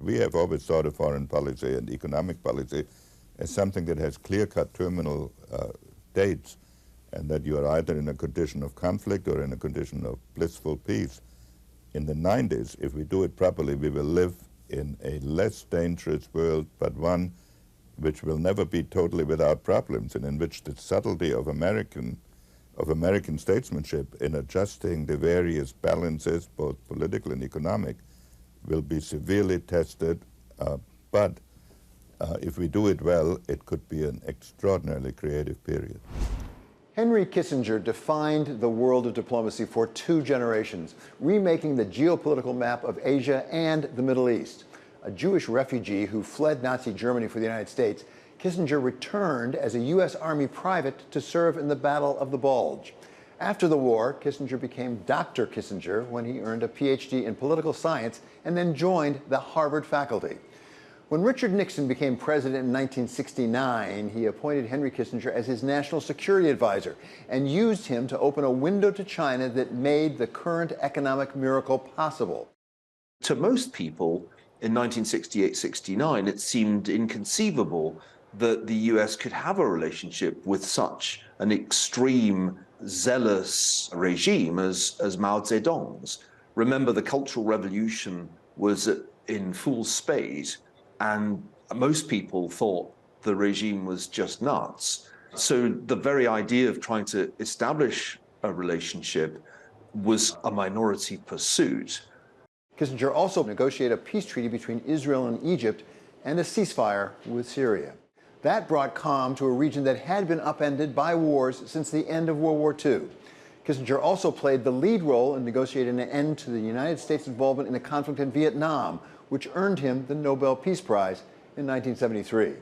We have always thought of foreign policy and economic policy as something that has clear-cut terminal dates, and that you are either in a condition of conflict or in a condition of blissful peace. In the 90s, if we do it properly, we will live in a less dangerous world, but one which will never be totally without problems, and in which the subtlety of American statesmanship in adjusting the various balances, both political and economic, will be severely tested. But if we do it well, it could be an extraordinarily creative period. Henry Kissinger defined the world of diplomacy for 2 generations, remaking the geopolitical map of Asia and the Middle East. A Jewish refugee who fled Nazi Germany for the United States, Kissinger returned as a U.S. Army private to serve in the Battle of the Bulge. After the war, Kissinger became Dr. Kissinger when he earned a PhD in political science and then joined the Harvard faculty. When Richard Nixon became president in 1969, he appointed Henry Kissinger as his national security advisor and used him to open a window to China that made the current economic miracle possible. To most people, in 1968-69, it seemed inconceivable that the US could have a relationship with such an extreme, zealous regime as Mao Zedong's. Remember, the Cultural Revolution was in full spate, and most people thought the regime was just nuts. So the very idea of trying to establish a relationship was a minority pursuit. Kissinger also negotiated a peace treaty between Israel and Egypt and a ceasefire with Syria. That brought calm to a region that had been upended by wars since the end of World War II. Kissinger also played the lead role in negotiating an end to the United States' involvement in the conflict in Vietnam, which earned him the Nobel Peace Prize in 1973.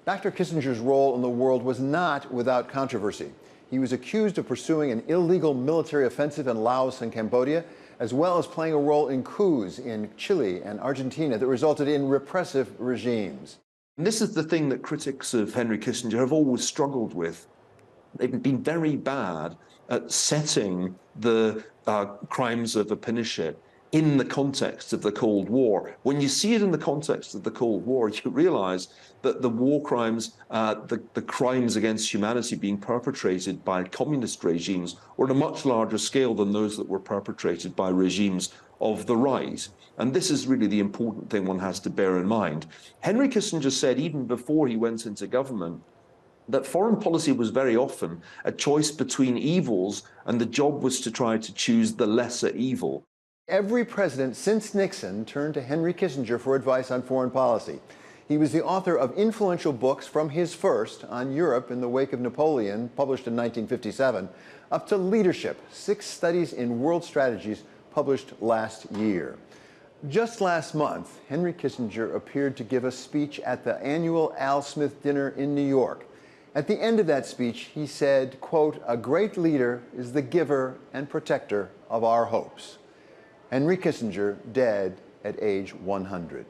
Dr. Kissinger's role in the world was not without controversy. He was accused of pursuing an illegal military offensive in Laos and Cambodia, as well as playing a role in coups in Chile and Argentina that resulted in repressive regimes. And this is the thing that critics of Henry Kissinger have always struggled with. They've been very bad at setting the crimes of a Pinochet in the context of the Cold War. When you see it in the context of the Cold War, you realize that the war crimes, the crimes against humanity being perpetrated by communist regimes were on a much larger scale than those that were perpetrated by regimes of the right. And this is really the important thing one has to bear in mind. Henry Kissinger said, even before he went into government, that foreign policy was very often a choice between evils, and the job was to try to choose the lesser evil. Every president since Nixon turned to Henry Kissinger for advice on foreign policy. He was the author of influential books, from his first on Europe in the wake of Napoleon, published in 1957, up to Leadership, 6 studies in world strategies, published last year. Just last month, Henry Kissinger appeared to give a speech at the annual Al Smith dinner in New York. At the end of that speech, he said, quote, "A great leader is the giver and protector of our hopes." Henry Kissinger, dead at age 100.